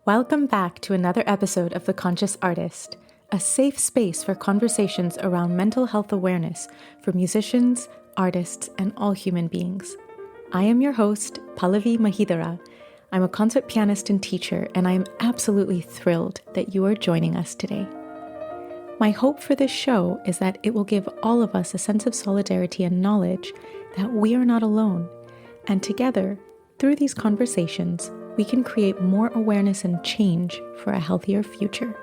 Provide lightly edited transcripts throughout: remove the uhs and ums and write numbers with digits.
Welcome back to another episode of The Conscious Artist, a safe space for conversations around mental health awareness for musicians, artists, and all human beings. I am your host, Pallavi Mahidara. I'm a concert pianist and teacher, and I am absolutely thrilled that you are joining us today. My hope for this show is that it will give all of us a sense of solidarity and knowledge that we are not alone, and together, through these conversations, we can create more awareness and change for a healthier future.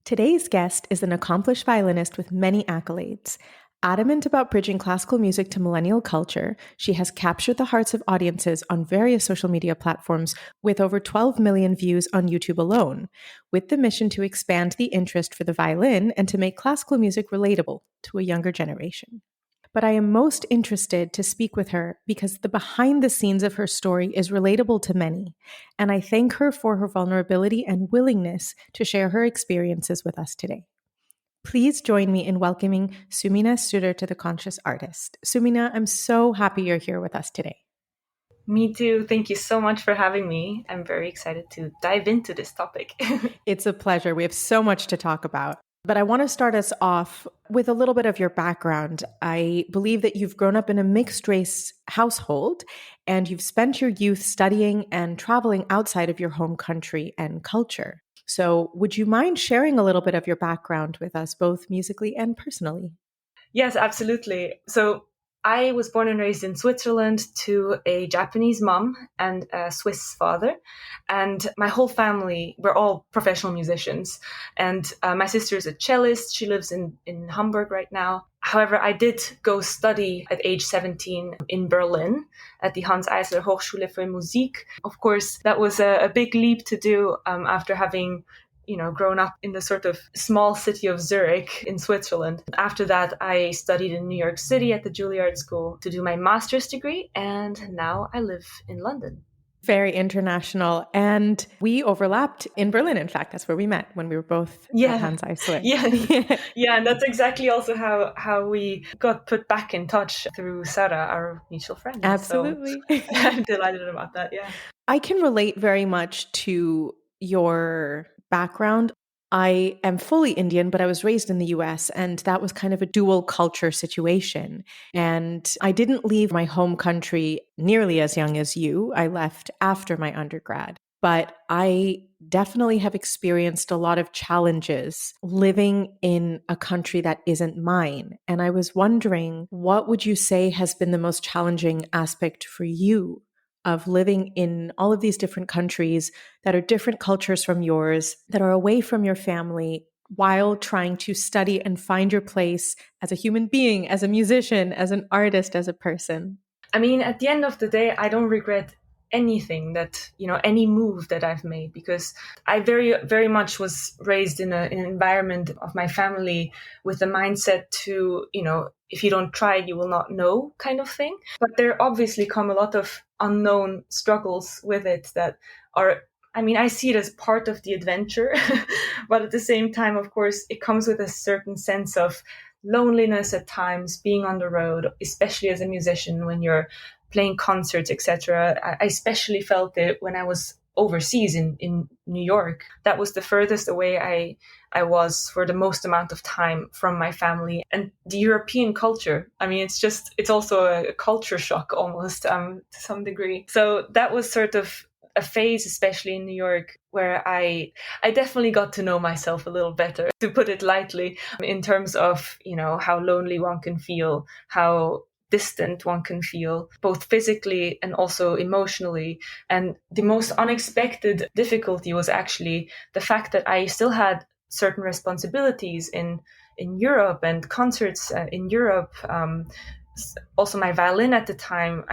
Today's guest is an accomplished violinist with many accolades. Adamant about bridging classical music to millennial culture, she has captured the hearts of audiences on various social media platforms with over 12 million views on YouTube alone, with the mission to expand the interest for the violin and to make classical music relatable to a younger generation. But I am most interested to speak with her because the behind the scenes of her story is relatable to many, and I thank her for her vulnerability and willingness to share her experiences with us today. Please join me in welcoming Sumina Suter to The Conscious Artist. Sumina, I'm so happy you're here with us today. Me too. Thank you so much for having me. I'm very excited to dive into this topic. It's a pleasure. We have so much to talk about. But I want to start us off with a little bit of your background. I believe that you've grown up in a mixed race household and you've spent your youth studying and traveling outside of your home country and culture. So would you mind sharing a little bit of your background with us, both musically and personally? Yes, absolutely. So I was born and raised in Switzerland to a Japanese mom and a Swiss father. And my whole family, we're all professional musicians. And my sister is a cellist. She lives in Hamburg right now. However, I did go study at age 17 in Berlin at the Hans Eisler Hochschule für Musik. Of course, that was a big leap to do after having grown up in the sort of small city of Zurich in Switzerland. After that, I studied in New York City at the Juilliard School to do my master's degree, and now I live in London. Very international. And we overlapped in Berlin, in fact. That's where we met when we were both at Hans Eisler. Yeah, and that's exactly also how we got put back in touch through Sarah, our mutual friend. Absolutely. So I'm delighted about that, yeah. I can relate very much to your background. I am fully Indian, but I was raised in the US, and that was kind of a dual culture situation. And I didn't leave my home country nearly as young as you. I left after my undergrad. But I definitely have experienced a lot of challenges living in a country that isn't mine. And I was wondering, what would you say has been the most challenging aspect for you of living in all of these different countries that are different cultures from yours, that are away from your family, while trying to study and find your place as a human being, as a musician, as an artist, as a person? I mean, at the end of the day, I don't regret anything that, any move that I've made, because I very, very much was raised in an environment of my family with the mindset to, if you don't try, you will not know kind of thing. But there obviously come a lot of unknown struggles with it that are, I see it as part of the adventure, but at the same time, of course, it comes with a certain sense of loneliness at times, being on the road, especially as a musician when you're playing concerts, etc. I especially felt it when I was overseas in New York. That was the furthest away I was for the most amount of time from my family and the European culture. It's also a culture shock almost to some degree. So that was sort of a phase, especially in New York, where I definitely got to know myself a little better, to put it lightly, in terms of, how lonely one can feel, how distant one can feel, both physically and also emotionally. And the most unexpected difficulty was actually the fact that I still had certain responsibilities in Europe and concerts in Europe. Also my violin at the time,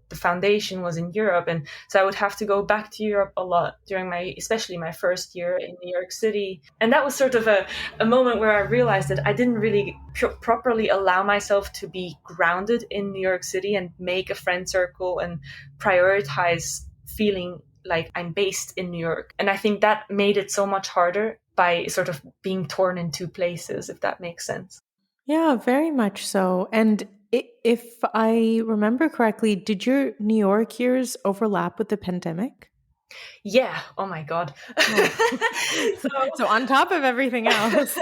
the foundation was in Europe. And so I would have to go back to Europe a lot during especially my first year in New York City. And that was sort of a moment where I realized that I didn't really properly allow myself to be grounded in New York City and make a friend circle and prioritize feeling like I'm based in New York. And I think that made it so much harder by sort of being torn in two places, if that makes sense. Yeah, very much so. And If I remember correctly, did your New York years overlap with the pandemic? Yeah. Oh my God. Oh, So so on top of everything else.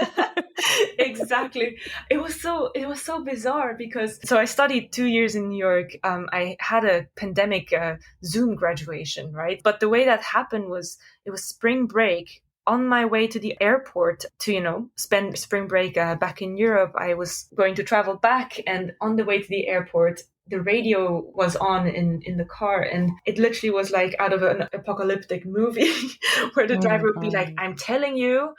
exactly. It was so bizarre because so I studied 2 years in New York. I had a pandemic Zoom graduation, right? But the way that happened was it was spring break. On my way to the airport to spend spring break back in Europe, I was going to travel back, and on the way to the airport, the radio was on in the car, and it literally was like out of an apocalyptic movie where the Oh my driver would be like, God. "I'm telling you,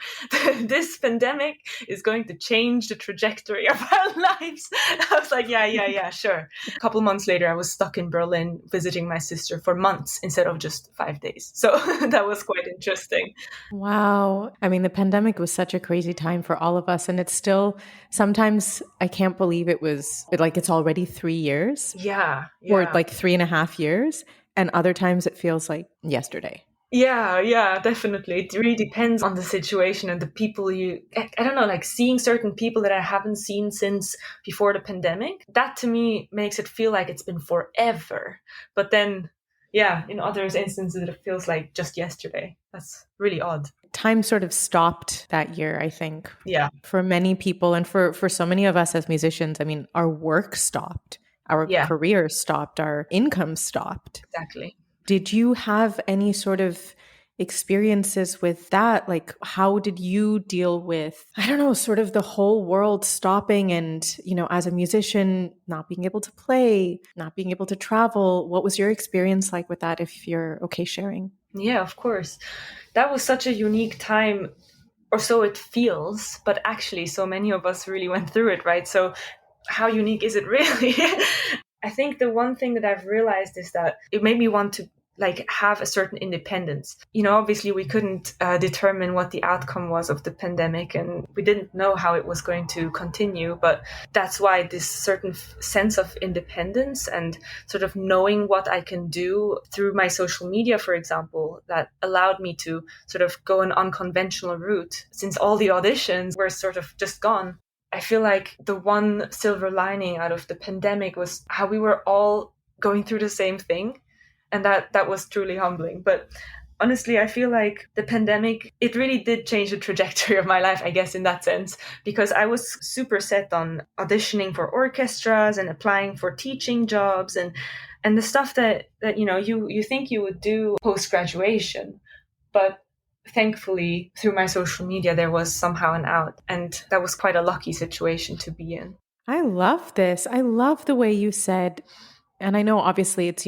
this pandemic is going to change the trajectory of our lives." I was like, yeah, yeah, yeah, sure. A couple months later, I was stuck in Berlin visiting my sister for months instead of just 5 days. So that was quite interesting. Wow. I mean, the pandemic was such a crazy time for all of us. And it's still, sometimes I can't believe like it's already 3 years Yeah, or yeah. like 3.5 years. And other times it feels like yesterday. Yeah, yeah, definitely. It really depends on the situation and the people I don't know, like seeing certain people that I haven't seen since before the pandemic. That to me makes it feel like it's been forever. But then, yeah, in other instances, it feels like just yesterday. That's really odd. Time sort of stopped that year, I think, Yeah, for many people. And for so many of us as musicians, I mean, our work stopped, our yeah, careers stopped, our income stopped. exactly. Did you have any sort of experiences with that? Like, how did you deal with, I don't know, sort of the whole world stopping and, as a musician, not being able to play, not being able to travel? What was your experience like with that, if you're okay sharing? Yeah, of course. That was such a unique time, or so it feels, but actually, so many of us really went through it, right? So, how unique is it really? I think the one thing that I've realized is that it made me want to like have a certain independence. Obviously we couldn't determine what the outcome was of the pandemic, and we didn't know how it was going to continue, but that's why this certain sense of independence and sort of knowing what I can do through my social media, for example, that allowed me to sort of go an unconventional route since all the auditions were sort of just gone. I feel like the one silver lining out of the pandemic was how we were all going through the same thing, and that was truly humbling. But honestly, I feel like the pandemic, it really did change the trajectory of my life, I guess, in that sense, because I was super set on auditioning for orchestras and applying for teaching jobs and the stuff that you think you would do post graduation. But thankfully, through my social media, there was somehow an out. And that was quite a lucky situation to be in. I love this. I love the way you said, and I know obviously it's,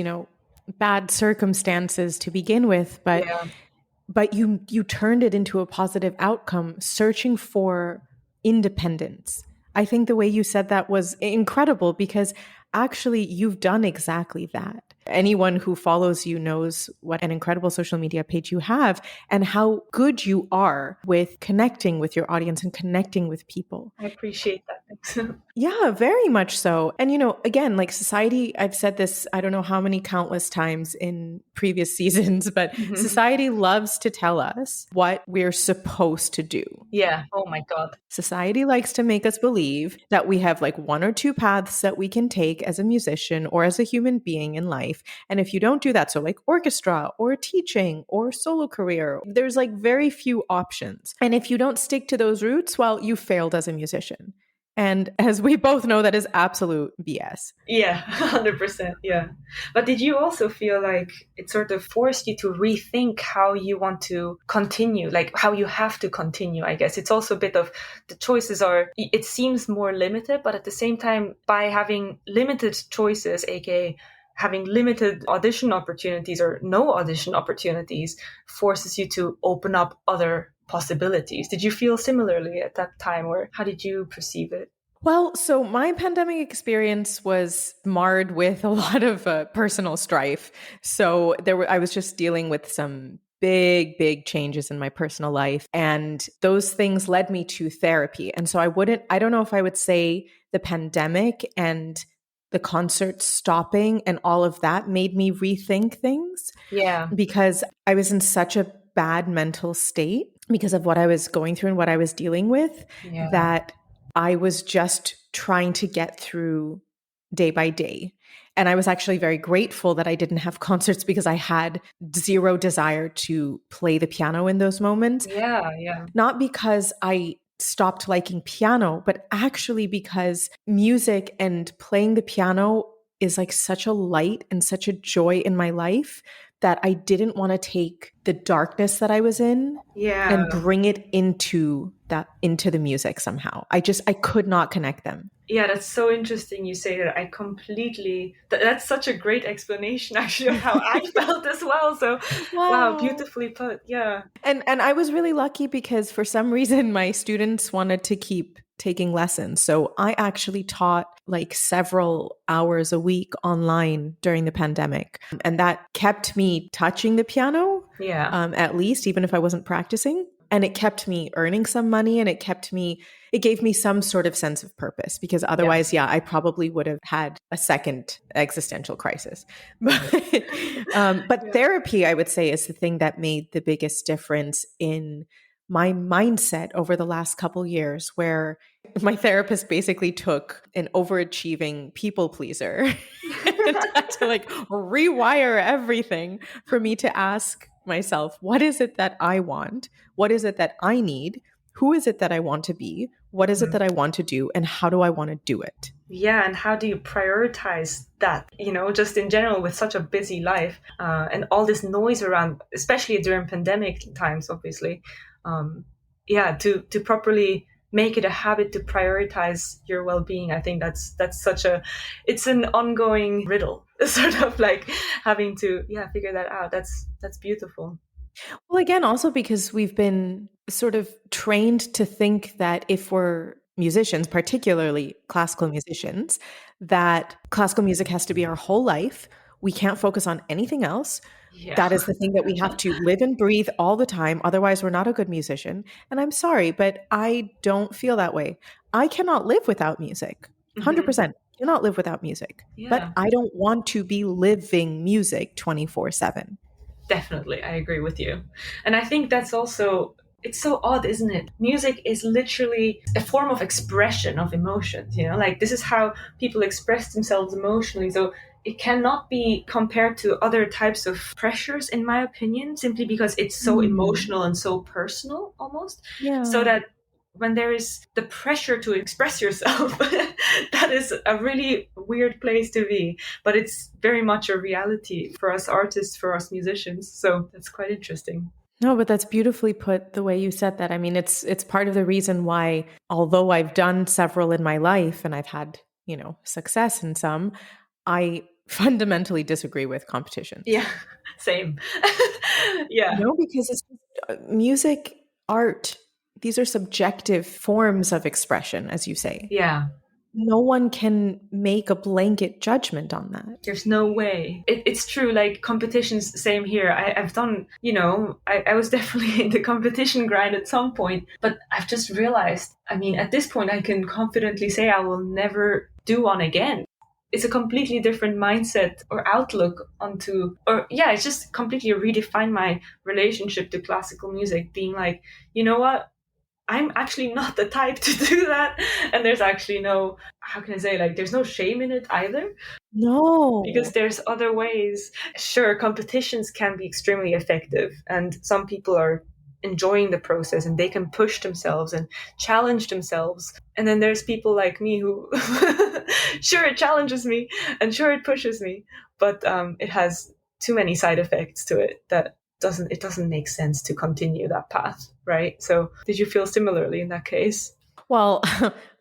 bad circumstances to begin with, but Yeah. you turned it into a positive outcome, searching for independence. I think the way you said that was incredible because actually you've done exactly that. Anyone who follows you knows what an incredible social media page you have and how good you are with connecting with your audience and connecting with people. I appreciate that. Thanks. Yeah, very much so. And, again, like society, I've said this, I don't know how many countless times in previous seasons, but society loves to tell us what we're supposed to do. Yeah. Oh my God. Society likes to make us believe that we have like one or two paths that we can take as a musician or as a human being in life. And if you don't do that, so like orchestra or teaching or solo career, there's like very few options. And if you don't stick to those roots, well, you failed as a musician. And as we both know, that is absolute BS. Yeah, 100%. Yeah. But did you also feel like it sort of forced you to rethink how you want to continue, like how you have to continue? I guess it's also a bit of the choices it seems more limited, but at the same time, by having limited choices, aka having limited audition opportunities or no audition opportunities, forces you to open up other possibilities. Did you feel similarly at that time, or how did you perceive it? Well, so my pandemic experience was marred with a lot of personal strife. So I was just dealing with some big, big changes in my personal life. And those things led me to therapy. And so I don't know if I would say the pandemic and the concerts stopping and all of that made me rethink things Yeah. because I was in such a bad mental state because of what I was going through and what I was dealing with Yeah. that I was just trying to get through day by day. And I was actually very grateful that I didn't have concerts because I had zero desire to play the piano in those moments. Yeah, yeah. Not because I stopped liking piano, but actually because music and playing the piano is like such a light and such a joy in my life that I didn't want to take the darkness that I was in Yeah. and bring it into the music somehow. I could not connect them. Yeah, that's so interesting you say that. I completely, that's such a great explanation actually of how I felt as well. So, wow, Wow. beautifully put. Yeah. And I was really lucky because for some reason my students wanted to keep taking lessons. So I actually taught like several hours a week online during the pandemic. And that kept me touching the piano, Yeah. at least, even if I wasn't practicing. And it kept me earning some money and it gave me some sort of sense of purpose because Yeah. otherwise, yeah, I probably would have had a second existential crisis. Mhm. But Yeah. therapy, I would say, is the thing that made the biggest difference in my mindset over the last couple years, where my therapist basically took an overachieving people pleaser and had to like rewire everything for me to ask myself, what is it that I want? What is it that I need? Who is it that I want to be? What is it Mhm. that I want to do? And how do I want to do it? Yeah, and how do you prioritize that, just in general with such a busy life, and all this noise around, especially during pandemic times, obviously. Um, yeah, to properly make it a habit to prioritize your well-being. I think that's such a, it's an ongoing riddle, sort of like having to, yeah, figure that out. That's beautiful. Well, again, also because we've been sort of trained to think that if we're musicians, particularly classical musicians, that classical music has to be our whole life. We can't focus on anything else. Yeah. That is the thing that we have to live and breathe all the time. Otherwise, we're not a good musician. And I'm sorry, but I don't feel that way. I cannot live without music. Mhm. 100% cannot live without music. But Yeah. I don't want to be living music 24/7. Definitely, I agree with you. And I think that's also, it's so odd, isn't it? Music is literally a form of expression of emotions, like this is how people express themselves emotionally. So it cannot be compared to other types of pressures, in my opinion, simply because it's so Mm. emotional and so personal almost. So Yeah. that when there is the pressure to express yourself, that is a really weird place to be, but it's very much a reality for us artists, for us musicians. So that's quite interesting. No, but that's beautifully put the way you said that. I mean, it's part of the reason why, although I've done several in my life and I've had, success in some, I fundamentally disagree with competitions. Yeah, same. Yeah, Because it's just, music, art, these are subjective forms of expression, as you say. yeah. No one can make a blanket judgment on that. There's no way. It's true, like competitions, same here. I've done, I was definitely in the competition grind at some point, but I've just realized, I mean, at this point, I can confidently say I will never do one again. It's a completely different mindset or outlook onto, or yeah, it's just completely redefined my relationship to classical music, being like, you know what? I'm actually not the type to do that. And there's actually no, how can I say, like, there's no shame in it either, because No. there's other ways. Sure, competitions can be extremely effective, and some people are enjoying the process and they can push themselves and challenge themselves. And then there's people like me who, sure, it challenges me and sure, it pushes me, but it has too many side effects to it that doesn't make sense to continue that path, right? So, did you feel similarly in that case? Well,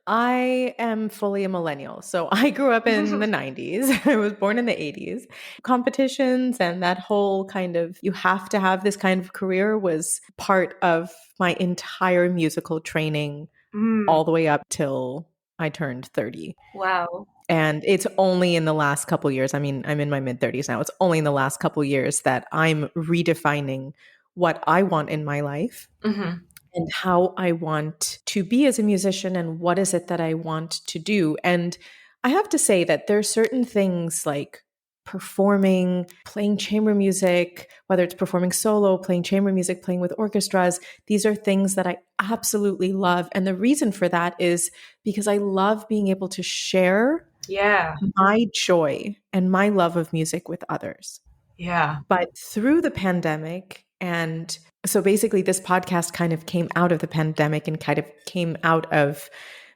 I am fully a millennial. So I grew up in the 90s. I was born in the 80s. Competitions and that whole kind of you have to have this kind of career was part of my entire musical training Mm, all the way up till I turned 30. wow. And it's only in the last couple years, I mean, I'm in my mid 30s now. It's only in the last couple years that I'm redefining what I want in my life Hmm. and how I want to be as a musician and what is it that I want to do. And I have to say that there's certain things like performing, playing chamber music, whether it's performing solo, playing chamber music, playing with orchestras, these are things that I absolutely love. And the reason for that is because I love being able to share Yeah. my joy and my love of music with others. Yeah. But through the pandemic, and so basically, this podcast kind of came out of the pandemic and kind of came out of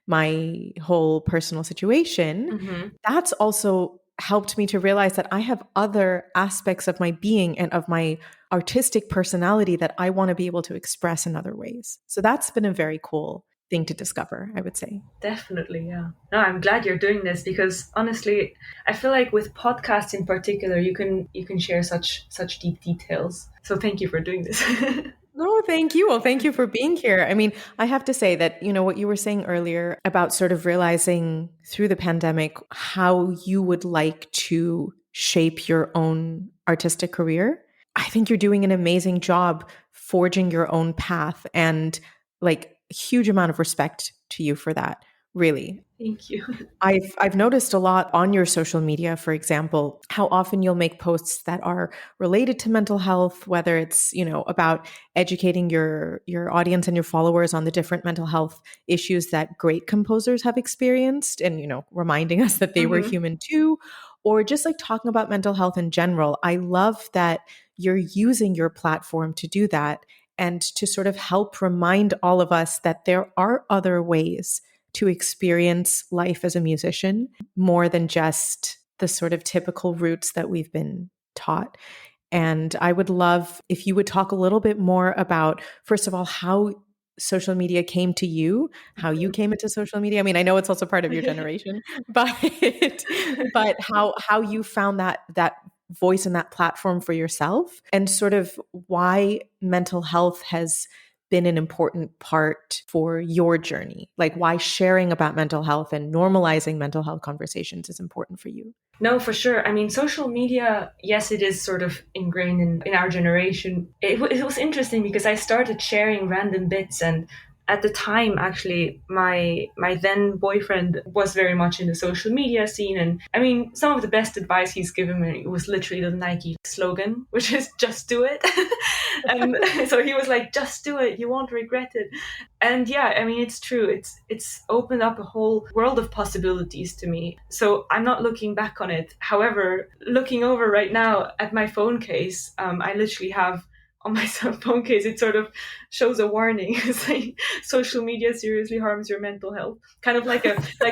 my whole personal situation. Hmm. That's also helped me to realize that I have other aspects of my being and of my artistic personality that I want to be able to express in other ways. So that's been a very cool thing to discover, I would say. Definitely, yeah. No, I'm glad you're doing this because honestly, I feel like with podcasts in particular, you can share such deep details. So thank you for doing this. No, thank you. Well, thank you for being here. I mean, I have to say that, what you were saying earlier about sort of realizing through the pandemic how you would like to shape your own artistic career. I think you're doing an amazing job forging your own path, and like huge amount of respect to you for that. Really. Thank you. I've noticed a lot on your social media, for example, how often you'll make posts that are related to mental health, whether it's, about educating your audience and your followers on the different mental health issues that great composers have experienced and, reminding us that they were Hmm. human too, or just like talking about mental health in general. I love that you're using your platform to do that and to sort of help remind all of us that there are other ways to experience life as a musician more than just the sort of typical routes that we've been taught. And I would love if you would talk a little bit more about, first of all, how social media came to you, how you came into social media. I mean, I know it's also part of your generation, but how you found that voice and that platform for yourself, and sort of why mental health has been an important part for your journey. Like why sharing about mental health and normalizing mental health conversations is important for you. No, for sure. I mean, social media, yes, it is sort of ingrained in our generation. It was interesting because I started sharing random bits, and at the time, actually, my then boyfriend was very much in the social media scene. And I mean, some of the best advice he's given me was literally the Nike slogan, which is just do it. And so he was like, just do it. You won't regret it. And yeah, I mean, it's true. It's opened up a whole world of possibilities to me. So I'm not looking back on it. However, looking over right now at my phone case, I literally have on my phone case, it sort of shows a warning. It's like social media seriously harms your mental health. Kind of like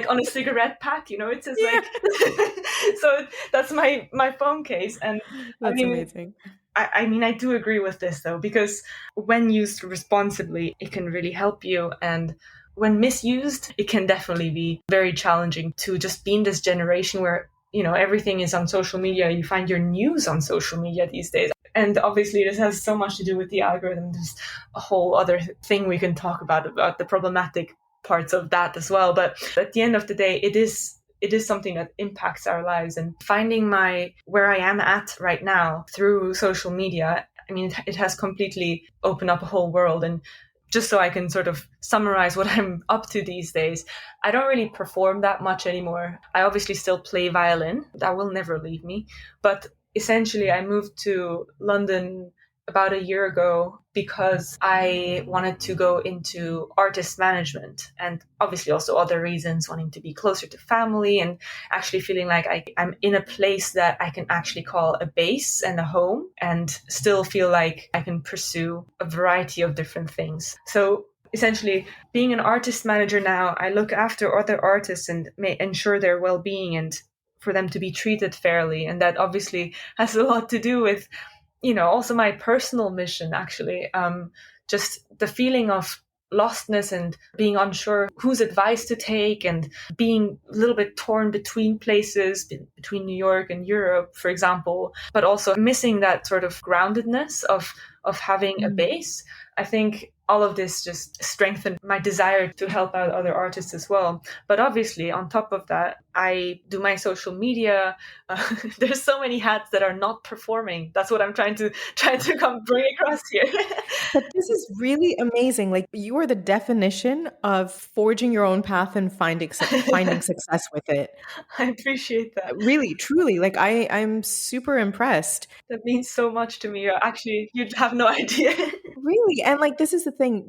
on a cigarette pack, it says Yeah. like. So that's my phone case, and I That's mean, amazing. I mean, I do agree with this though, because when used responsibly, it can really help you. And when misused, it can definitely be very challenging to just be in this generation where, everything is on social media. You find your news on social media these days. And obviously, this has so much to do with the algorithm. There's a whole other thing we can talk about the problematic parts of that as well. But at the end of the day, it is something that impacts our lives, and finding my where I am at right now through social media, I mean, it has completely opened up a whole world. And just so I can sort of summarize what I'm up to these days, I don't really perform that much anymore. I obviously still play violin. That will never leave me. But essentially, I moved to London about a year ago because I wanted to go into artist management, and obviously also other reasons, wanting to be closer to family and actually feeling like I'm in a place that I can actually call a base and a home, and still feel like I can pursue a variety of different things. So essentially, being an artist manager now, I look after other artists and ensure their well-being and for them to be treated fairly. And that obviously has a lot to do with, also my personal mission, actually. Just the feeling of lostness and being unsure whose advice to take, and being a little bit torn between places, between New York and Europe, for example, but also missing that sort of groundedness of having a Mm. base. I think all of this just strengthened my desire to help out other artists as well. But obviously, on top of that, I do my social media. There's so many hats that are not performing. That's what I'm trying to come bring across here. But this is really amazing. Like you are the definition of forging your own path and finding success with it. I appreciate that. Really, truly. Like I'm super impressed. That means so much to me. Actually, you have no idea. Really. And like this is the thing.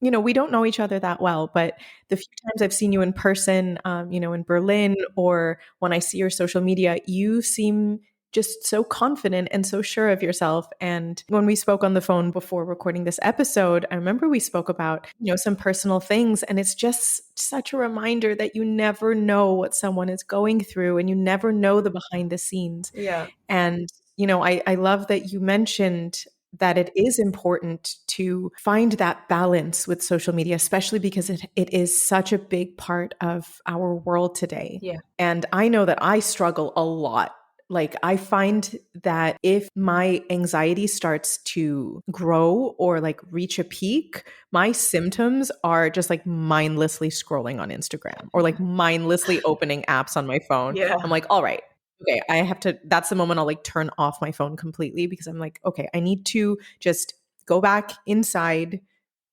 we don't know each other that well, but the few times I've seen you in person, in Berlin, or when I see your social media, you seem just so confident and so sure of yourself. And when we spoke on the phone before recording this episode, I remember we spoke about, some personal things. And it's just such a reminder that you never know what someone is going through and you never know the behind the scenes. Yeah. And, I love that you mentioned that it is important to find that balance with social media, especially because it is such a big part of our world today. Yeah. And I know that I struggle a lot. Like, I find that if my anxiety starts to grow or like reach a peak, my symptoms are just like mindlessly scrolling on Instagram or like mindlessly opening apps on my phone. Yeah. I'm like, all right, okay, I have to, that's the moment I'll like turn off my phone completely because I'm like, okay, I need to just go back inside,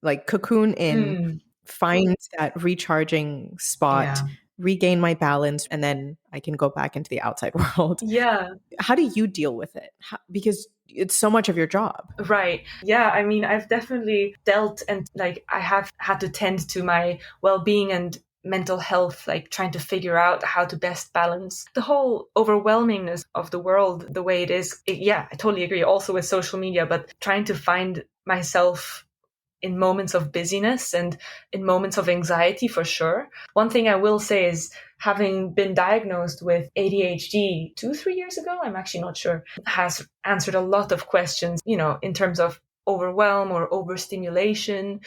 like cocoon in, Mm. find that recharging spot, Yeah. regain my balance, and then I can go back into the outside world. Yeah. How do you deal with it? Because it's so much of your job. Right. Yeah. I mean, I've definitely dealt and like I have had to tend to my well being and mental health, like trying to figure out how to best balance the whole overwhelmingness of the world the way it is. Yeah, I totally agree. Also with social media, but trying to find myself in moments of busyness and in moments of anxiety for sure. One thing I will say is having been diagnosed with ADHD 2, 3 years ago, I'm actually not sure, has answered a lot of questions, in terms of overwhelm or overstimulation,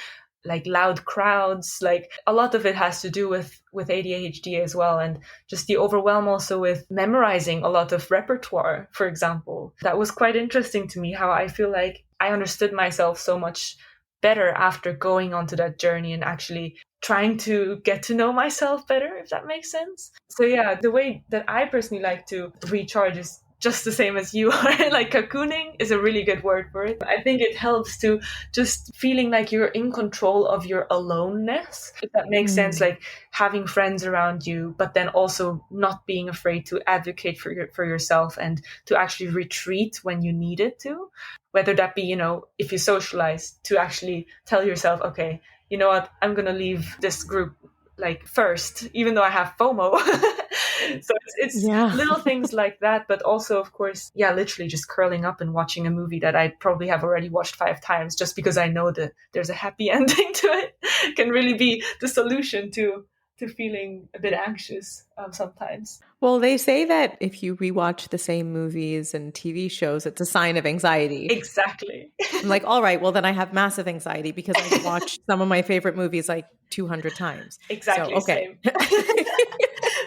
like loud crowds, like a lot of it has to do with ADHD as well, and just the overwhelm also with memorizing a lot of repertoire, for example. That was quite interesting to me, how I feel like I understood myself so much better after going onto that journey and actually trying to get to know myself better, if that makes sense. So yeah, the way that I personally like to recharge is just the same as you are. Like cocooning is a really good word for it. I think it helps to just feeling like you're in control of your aloneness, if that makes sense. Mm. Like having friends around you, but then also not being afraid to advocate for yourself and to actually retreat when you need it to. Whether that be, if you socialize, to actually tell yourself, okay, you know what, I'm gonna leave this group like first, even though I have FOMO. So it's Yeah. little things like that, but also, of course, yeah, literally just curling up and watching a movie that I probably have already watched 5 times, just because I know that there's a happy ending to it, can really be the solution to feeling a bit anxious sometimes. Well, they say that if you rewatch the same movies and TV shows, it's a sign of anxiety. Exactly. I'm like, all right, well, then I have massive anxiety because I've watched some of my favorite movies like 200 times. So, Exactly okay. same.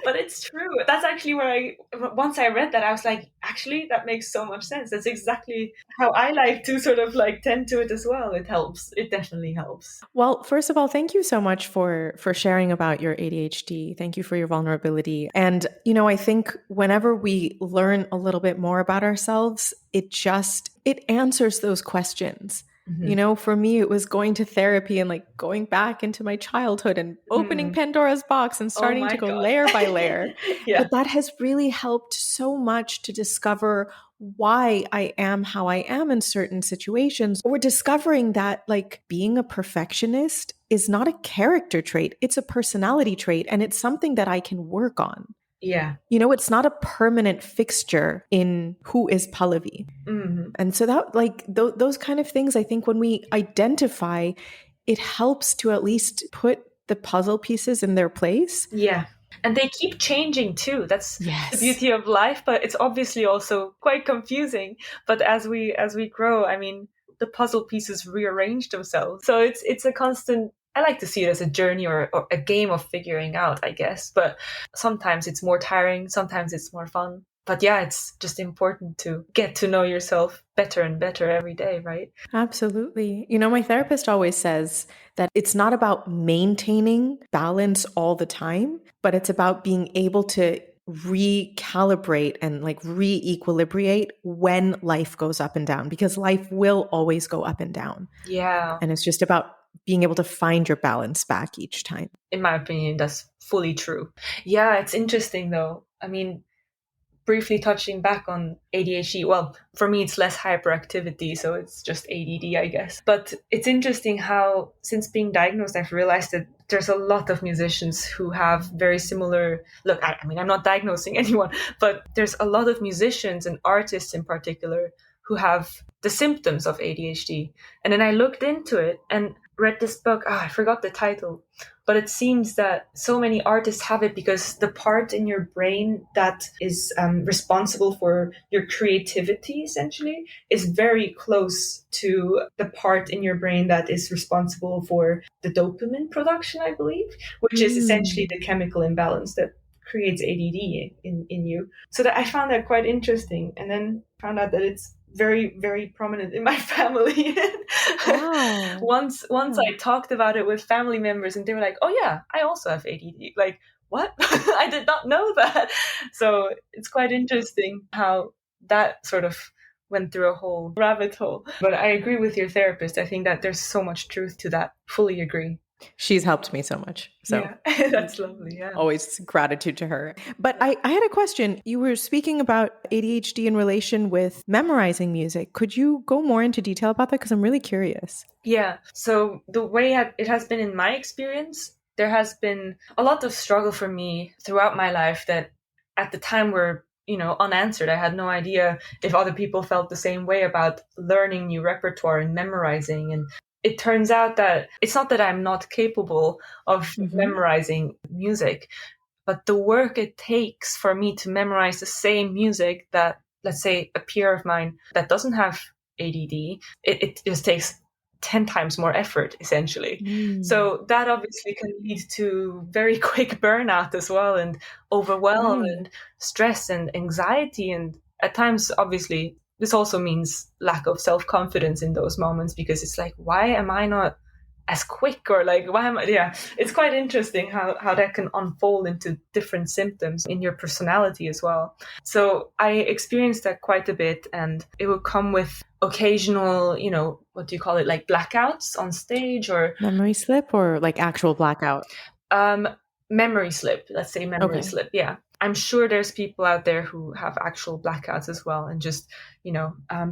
But it's true. That's actually where once I read that, I was like, actually, that makes so much sense. That's exactly how I like to sort of like tend to it as well. It helps. It definitely helps. Well, first of all, thank you so much for sharing about your ADHD. Thank you for your vulnerability. And I think whenever we learn a little bit more about ourselves, it answers those questions. Mm-hmm. For me, it was going to therapy and like going back into my childhood and opening Mm. Pandora's box and Oh starting to my go God. layer by layer. Yeah. But that has really helped so much to discover why I am how I am in certain situations, or discovering that like being a perfectionist is not a character trait, it's a personality trait, and it's something that I can work on. Yeah. It's not a permanent fixture in who is Pallavi. Mm-hmm. And so that like those kind of things, I think when we identify, it helps to at least put the puzzle pieces in their place. Yeah. And they keep changing too. That's the Yes. beauty of life, but it's obviously also quite confusing. But as we grow, I mean, the puzzle pieces rearrange themselves. So it's a constant, I like to see it as a journey or a game of figuring out, I guess. But sometimes it's more tiring, sometimes it's more fun. But yeah, it's just important to get to know yourself better and better every day, right? Absolutely. My therapist always says that it's not about maintaining balance all the time, but it's about being able to recalibrate and like re-equilibrate when life goes up and down, because life will always go up and down. Yeah. And it's just about being able to find your balance back each time. In my opinion, that's fully true. Yeah, it's interesting though. I mean, briefly touching back on ADHD, well, for me, it's less hyperactivity, so it's just ADD, I guess. But it's interesting how, since being diagnosed, I've realized that there's a lot of musicians who have very similar. Look, I mean, I'm not diagnosing anyone, but there's a lot of musicians and artists in particular who have the symptoms of ADHD. And then I looked into it and read this book. I forgot the title, but it seems that so many artists have it because the part in your brain that is responsible for your creativity, essentially, is very close to the part in your brain that is responsible for the dopamine production, I believe, which is essentially Mm. the chemical imbalance that creates ADD in you. So that I found that quite interesting, and then found out that it's very, very prominent in my family. Wow. Once Yeah. I talked about it with family members, and they were like, "Oh yeah, I also have ADD." Like, what? I did not know that. So it's quite interesting how that sort of went through a whole rabbit hole. But I agree with your therapist. I think that there's so much truth to that. Fully agree. She's helped me so much. So Yeah, that's lovely. Yeah. always gratitude to her. But I had a question. You were speaking about ADHD in relation with memorizing music. Could you go more into detail about that? Because I'm really curious. Yeah. So the way it has been in my experience, there has been a lot of struggle for me throughout my life that at the time were, unanswered. I had no idea if other people felt the same way about learning new repertoire and memorizing. And it turns out that it's not that I'm not capable of Hmm. memorizing music, but the work it takes for me to memorize the same music that, let's say, a peer of mine that doesn't have ADD, it just takes 10 times more effort, essentially. Mm. So that obviously can lead to very quick burnout as well, and overwhelm Right. and stress and anxiety. And at times, obviously, this also means lack of self confidence in those moments, because it's like, why am I not as quick, or like, why am I? Yeah, it's quite interesting how that can unfold into different symptoms in your personality as well. So I experienced that quite a bit, and it would come with occasional, what do you call it, like blackouts on stage, or Memory slip or like actual blackout? um, memory slip. Let's say memory Okay. slip. Yeah. I'm sure there's people out there who have actual blackouts as well. And just,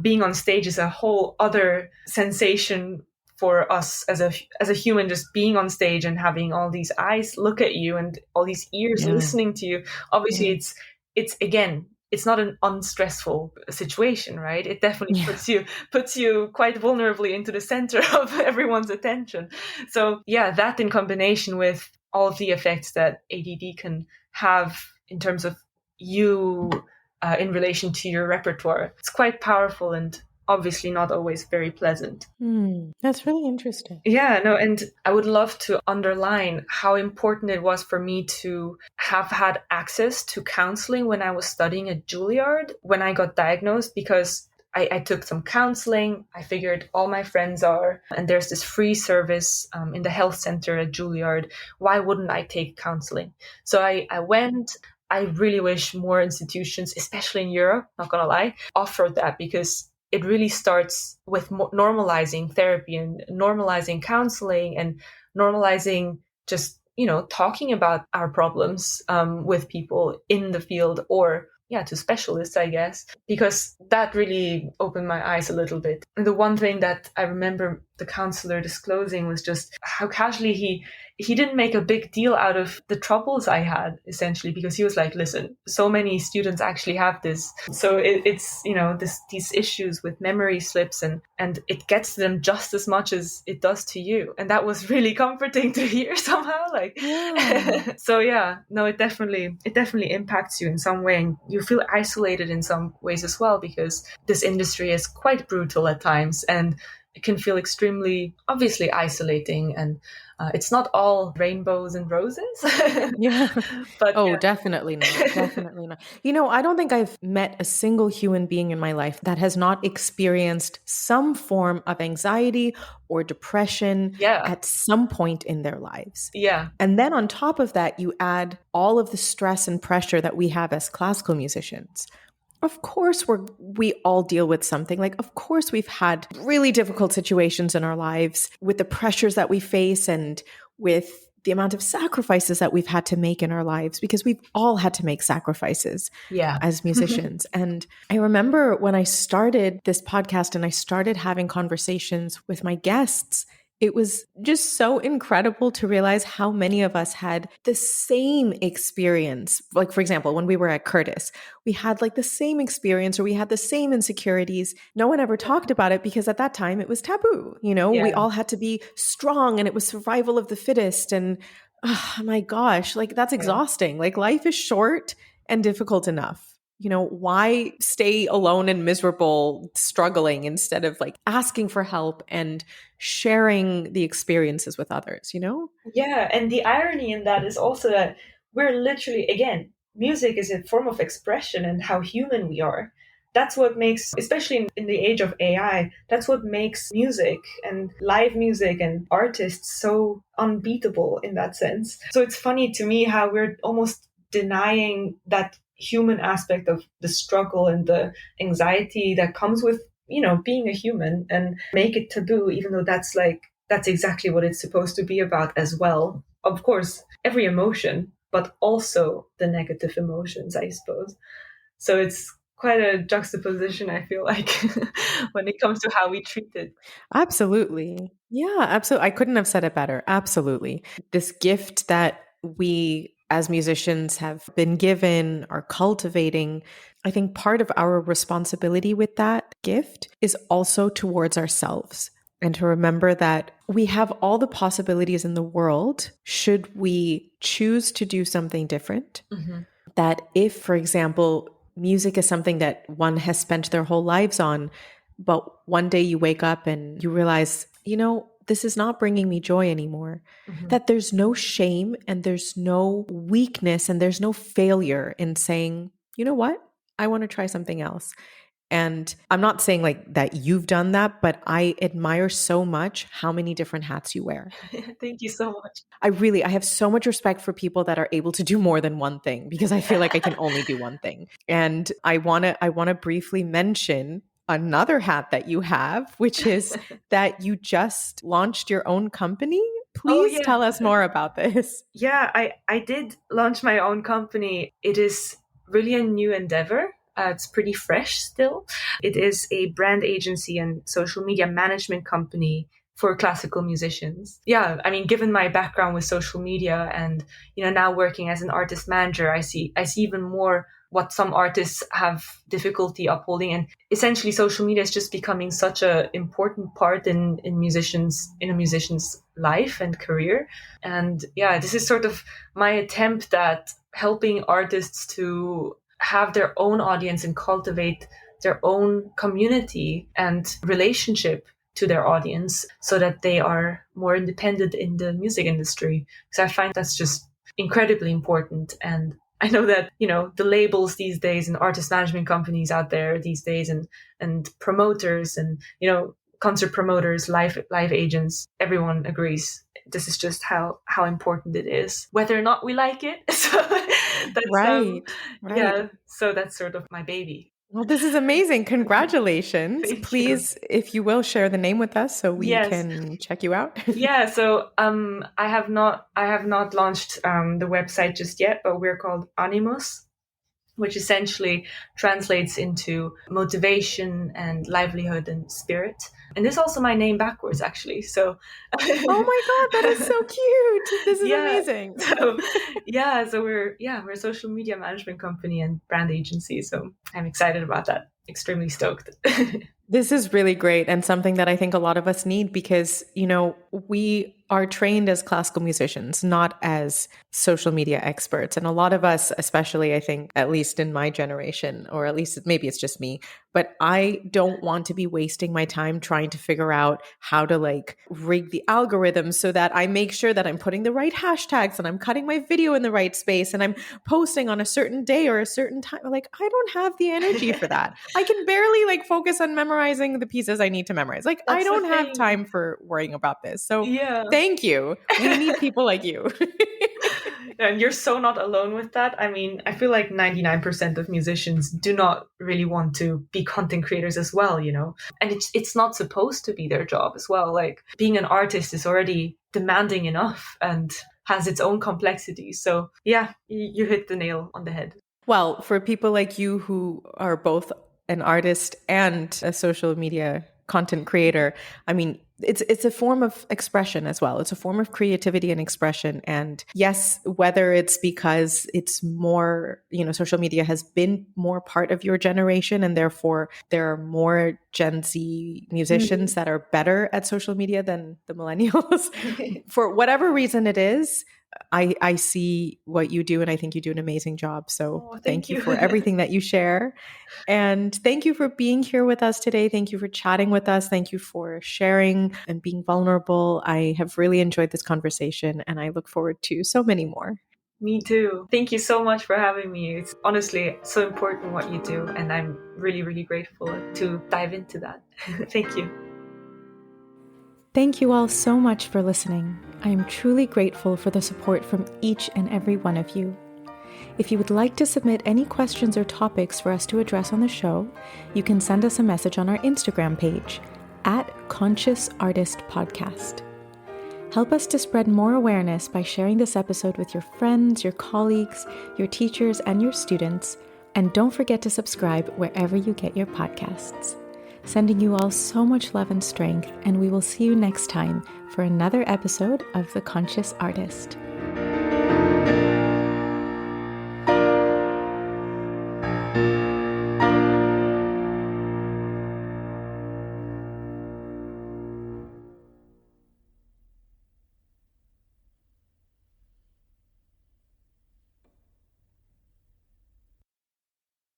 being on stage is a whole other sensation for us as a human, just being on stage and having all these eyes look at you and all these ears Yeah. listening to you. Obviously, Yeah. it's again, it's not an unstressful situation, right? It definitely Yeah. puts you quite vulnerably into the center of everyone's attention. So yeah, that in combination with all of the effects that ADD can have in terms of you, in relation to your repertoire, it's quite powerful and obviously not always very pleasant. That's really interesting. Yeah, no, and I would love to underline how important it was for me to have had access to counseling when I was studying at Juilliard when I got diagnosed, because I took some counseling. I figured all my friends are, and there's this free service in the health center at Juilliard. Why wouldn't I take counseling? So I went. I really wish more institutions, especially in Europe, not gonna lie, offered that, because it really starts with normalizing therapy and normalizing counseling and normalizing just, talking about our problems with people in the field, or yeah, to specialists, I guess, because that really opened my eyes a little bit. And the one thing that I remember the counselor disclosing was just how casually he didn't make a big deal out of the troubles I had, essentially, because he was like, listen, so many students actually have this. So it's, these issues with memory slips, and it gets to them just as much as it does to you. And that was really comforting to hear somehow. Like, Yeah. so yeah, no, it definitely impacts you in some way. And you feel isolated in some ways as well, because this industry is quite brutal at times, and it can feel extremely, obviously, isolating, and it's not all rainbows and roses. Yeah. But Oh, definitely not. Definitely not. I don't think I've met a single human being in my life that has not experienced some form of anxiety or depression yeah, at some point in their lives. yeah, And then on top of that, you add all of the stress and pressure that we have as classical musicians. Of course, we all deal with something. Like, of course, we've had really difficult situations in our lives with the pressures that we face and with the amount of sacrifices that we've had to make in our lives, because we've all had to make sacrifices Yeah. as musicians. And I remember when I started this podcast and I started having conversations with my guests, it was just so incredible to realize how many of us had the same experience. Like, for example, when we were at Curtis, we had like the same experience, or we had the same insecurities. No one ever talked about it because at that time it was taboo. You know, we Yeah. all had to be strong and it was survival of the fittest. And oh my gosh, like that's Yeah. exhausting. Like life is short and difficult enough. You know, why stay alone and miserable, struggling, instead of like asking for help and sharing the experiences with others, you know? Yeah, and the irony in that is also that we're literally, again, music is a form of expression and how human we are. That's what makes, especially in the age of AI, that's what makes music and live music and artists so unbeatable in that sense. So it's funny to me how we're almost denying that human aspect of the struggle and the anxiety that comes with, being a human, and make it taboo, even though that's exactly what it's supposed to be about as well. Of course, every emotion, but also the negative emotions, I suppose. So it's quite a juxtaposition, I feel like, when it comes to how we treat it. Absolutely. Yeah, absolutely. I couldn't have said it better. Absolutely. This gift that we as musicians have been given, are cultivating, I think part of our responsibility with that gift is also towards ourselves. And to remember that we have all the possibilities in the world should we choose to do something different. Mm-hmm. That if, for example, music is something that one has spent their whole lives on, but one day you wake up and you realize, you know, this is not bringing me joy anymore, Mm-hmm. that there's no shame and there's no weakness and there's no failure in saying, you know what, I want to try something else. And I'm not saying like that you've done that, but I admire so much how many different hats you wear. Thank you so much. I have so much respect for people that are able to do more than one thing, because I feel like I can only do one thing. And I want to briefly mention another hat that you have, which is that you just launched your own company. Oh, Please yeah. tell us more about this. Yeah, I did launch my own company. It is really a new endeavor. It's pretty fresh still. It is a brand agency and social media management company for classical musicians. Yeah, I mean, given my background with social media and now working as an artist manager, I see even more what some artists have difficulty upholding. And essentially, social media is just becoming such a important part in a musician's life and career. And yeah, this is sort of my attempt at helping artists to have their own audience and cultivate their own community and relationship to their audience so that they are more independent in the music industry. Because I find that's just incredibly important. And I know that, the labels these days and artist management companies out there these days and promoters and, concert promoters, live agents, everyone agrees this is just how important it is, whether or not we like it. So that's Right, right. yeah. So that's sort of my baby. Well, this is amazing. Congratulations. Thank you. Please, if you will, share the name with us so we Yes. can check you out. Yeah. So I have not launched the website just yet, but we're called Animus, which essentially translates into motivation and livelihood and spirit. And this is also my name backwards, actually. So, Oh my God, that is so cute. This is yeah. amazing. So, yeah. So we're a social media management company and brand agency. So I'm excited about that. Extremely stoked. This is really great and something that I think a lot of us need because, we are trained as classical musicians, not as social media experts. And a lot of us, especially I think, at least in my generation, or at least maybe it's just me, but I don't want to be wasting my time trying to figure out how to like rig the algorithm so that I make sure that I'm putting the right hashtags and I'm cutting my video in the right space and I'm posting on a certain day or a certain time. Like, I don't have the energy for that. I can barely like focus on memorizing the pieces I need to memorize. Like, I That's the don't have thing. time for worrying about this. So Yeah. thank you. We need people like you. And you're so not alone with that. I mean, I feel like 99% of musicians do not really want to be content creators as well, And it's not supposed to be their job as well. Like being an artist is already demanding enough. And has its own complexity. So yeah, you hit the nail on the head. Well, for people like you who are both an artist and a social media content creator, I mean, it's a form of expression as well. It's a form of creativity and expression. And yes, whether it's because it's more, social media has been more part of your generation, and therefore there are more Gen Z musicians that are better at social media than the millennials. For whatever reason it is, I see what you do, and I think you do an amazing job. So Oh, thank thank you you. for everything that you share. And thank you for being here with us today. Thank you for chatting with us. Thank you for sharing and being vulnerable. I have really enjoyed this conversation, and I look forward to so many more. Me too. Thank you so much for having me. It's honestly so important what you do, and I'm really, really grateful to dive into that. Thank you. Thank you all so much for listening. I am truly grateful for the support from each and every one of you. If you would like to submit any questions or topics for us to address on the show, you can send us a message on our Instagram page @Conscious Artist Podcast. Help us to spread more awareness by sharing this episode with your friends, your colleagues, your teachers, and your students. And don't forget to subscribe wherever you get your podcasts. Sending you all so much love and strength, and we will see you next time for another episode of The Conscious Artist.